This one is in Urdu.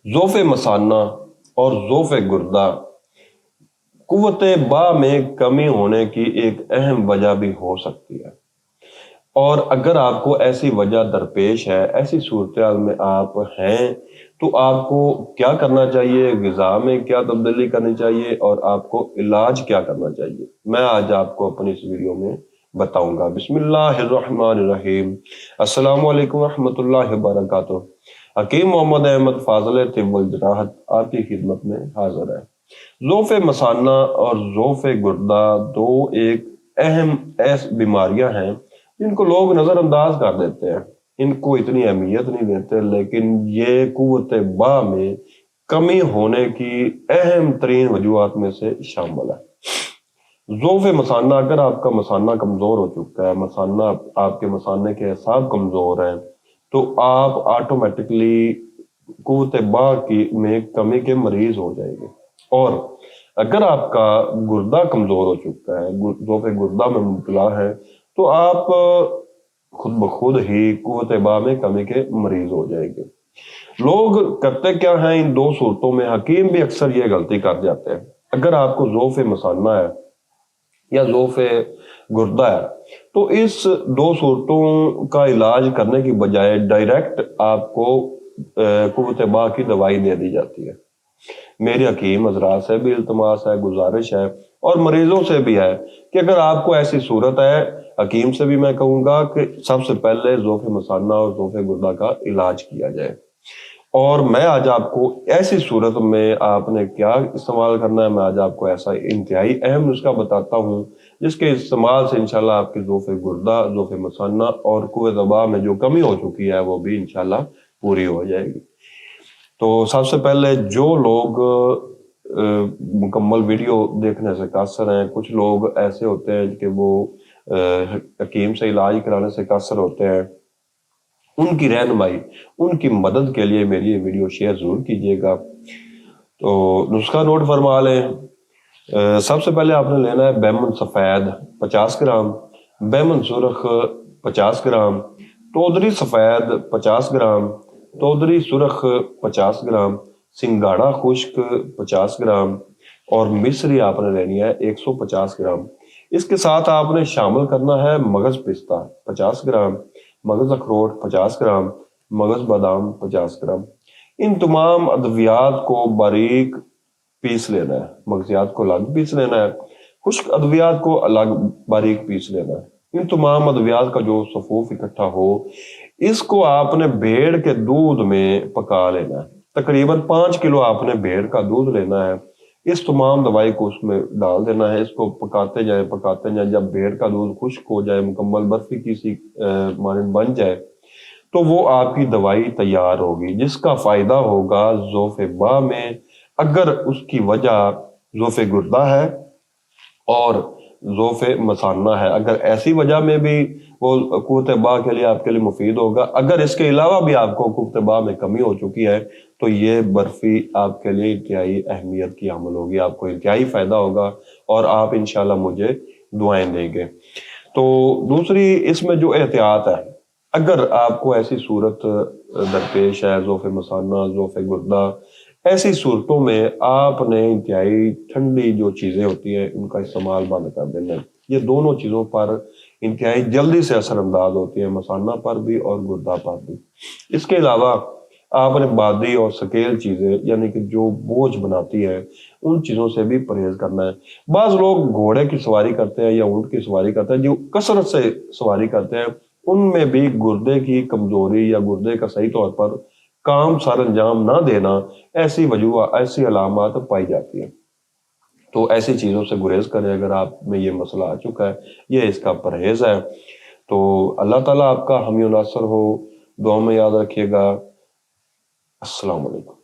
ذوف مثانہ اور ذوف گردہ قوت با میں کمی ہونے کی ایک اہم وجہ بھی ہو سکتی ہے، اور اگر آپ کو ایسی وجہ درپیش ہے، ایسی صورتحال میں آپ ہیں، تو آپ کو کیا کرنا چاہیے، غذا میں کیا تبدیلی کرنی چاہیے، اور آپ کو علاج کیا کرنا چاہیے، میں آج آپ کو اپنی اس ویڈیو میں بتاؤں گا۔ بسم اللہ الرحمن الرحیم۔ السلام علیکم ورحمۃ اللہ وبرکاتہ۔ حکیم محمد احمد فاضل طب الجراحت آپ کی خدمت میں حاضر ہے۔ ذوف مثانہ اور ذوف گردہ دو ایک اہم بیماریاں ہیں جن کو لوگ نظر انداز کر دیتے ہیں، ان کو اتنی اہمیت نہیں دیتے، لیکن یہ قوت با میں کمی ہونے کی اہم ترین وجوہات میں سے شامل ہے۔ ذوف مثانہ، اگر آپ کا مثانہ کمزور ہو چکا ہے، مثانہ آپ کے مثانے کے اعصاب کمزور ہیں، تو آپ آٹومیٹکلی قوت با میں کمی کے مریض ہو جائیں گے۔ اور اگر آپ کا گردہ کمزور ہو چکا ہے، ذوف گردہ میں مبتلا ہے، تو آپ خود بخود ہی قوت با میں کمی کے مریض ہو جائیں گے۔ لوگ کرتے کیا ہیں ان دو صورتوں میں؟ حکیم بھی اکثر یہ غلطی کر جاتے ہیں۔ اگر آپ کو ذوف مثانہ ہے یا ذوف گردہ ہے، تو اس دو صورتوں کا علاج کرنے کی بجائے ڈائریکٹ آپ کو قوت با کی دوائی دے دی جاتی ہے۔ میری حکیم حضرات سے بھی التماس ہے، گزارش ہے، اور مریضوں سے بھی ہے کہ اگر آپ کو ایسی صورت ہے، حکیم سے بھی میں کہوں گا کہ سب سے پہلے ذوف مثانہ اور ذوف گردہ کا علاج کیا جائے۔ اور میں آج آپ کو ایسی صورت میں آپ نے کیا استعمال کرنا ہے، میں آج آپ کو ایسا انتہائی اہم نسخہ بتاتا ہوں جس کے استعمال سے انشاءاللہ آپ کی ذوف گردہ، ذوف مثانہ اور قوت با میں جو کمی ہو چکی ہے وہ بھی انشاءاللہ پوری ہو جائے گی۔ تو سب سے پہلے جو لوگ مکمل ویڈیو دیکھنے سے قاصر ہیں، کچھ لوگ ایسے ہوتے ہیں کہ وہ حکیم سے علاج کرانے سے قاصر ہوتے ہیں، ان کی رہنمائی، ان کی مدد کے لیے میری یہ ویڈیو شیئر ضرور کیجیے گا۔ تو نسخہ نوٹ فرما لیں۔ سب سے پہلے آپ نے لینا ہے بیمن سفید 50 گرام، بیمن سرخ 50 گرام، تودری سفید 50 گرام، تودری سرخ 50 گرام، سنگاڑا خشک 50 گرام، اور مصری آپ نے لینی ہے 150 گرام۔ اس کے ساتھ آپ نے شامل کرنا ہے مغز پستہ 50 گرام، مغز اخروٹ 50 گرام، مغز بادام 50 گرام۔ ان تمام ادویات کو باریک پیس لینا ہے، مغزیات کو الگ پیس لینا ہے، خشک ادویات کو الگ باریک پیس لینا ہے۔ ان تمام ادویات کا جو صفوف اکٹھا ہو، اس کو آپ نے بھیڑ کے دودھ میں پکا لینا ہے۔ تقریباً 5 کلو آپ نے بھیڑ کا دودھ لینا ہے، اس تمام دوائی کو اس میں ڈال دینا ہے، اس کو پکاتے جائیں۔ جب بھیڑ کا دودھ خشک ہو جائے، مکمل برفی کی سی مانند بن جائے، تو وہ آپ کی دوائی تیار ہوگی، جس کا فائدہ ہوگا ذوف با میں۔ اگر اس کی وجہ ذوف گردہ ہے اور ذوف مثانہ ہے، اگر ایسی وجہ میں بھی وہ قوت با کے لیے آپ کے لیے مفید ہوگا۔ اگر اس کے علاوہ بھی آپ کو قوت با میں کمی ہو چکی ہے، تو یہ برفی آپ کے لیے انتہائی اہمیت کی حامل ہوگی، آپ کو انتہائی فائدہ ہوگا، اور آپ انشاءاللہ مجھے دعائیں دیں گے۔ تو دوسری اس میں جو احتیاط ہے، اگر آپ کو ایسی صورت درپیش ہے، ذوف مثانہ، ذوف گردہ، ایسی صورتوں میں آپ نے انتہائی ٹھنڈی جو چیزیں ہوتی ہیں ان کا استعمال بند کر دینا ہے۔ یہ دونوں چیزوں پر انتہائی جلدی سے اثر انداز ہوتی ہے، مثانہ پر بھی اور گردہ پر بھی۔ اس کے علاوہ آپ نے بادی اور سکیل چیزیں، یعنی کہ جو بوجھ بناتی ہیں، ان چیزوں سے بھی پرہیز کرنا ہے۔ بعض لوگ گھوڑے کی سواری کرتے ہیں یا اونٹ کی سواری کرتے ہیں، جو کثرت سے سواری کرتے ہیں، ان میں بھی گردے کی کمزوری یا گردے کا صحیح طور پر کام سر انجام نہ دینا، ایسی علامات پائی جاتی ہیں۔ تو ایسی چیزوں سے گریز کریں اگر آپ میں یہ مسئلہ آ چکا ہے، یہ اس کا پرہیز ہے۔ تو اللہ تعالیٰ آپ کا حامی و ناصر ہو، دعا میں یاد رکھیے گا۔ السلام علیکم۔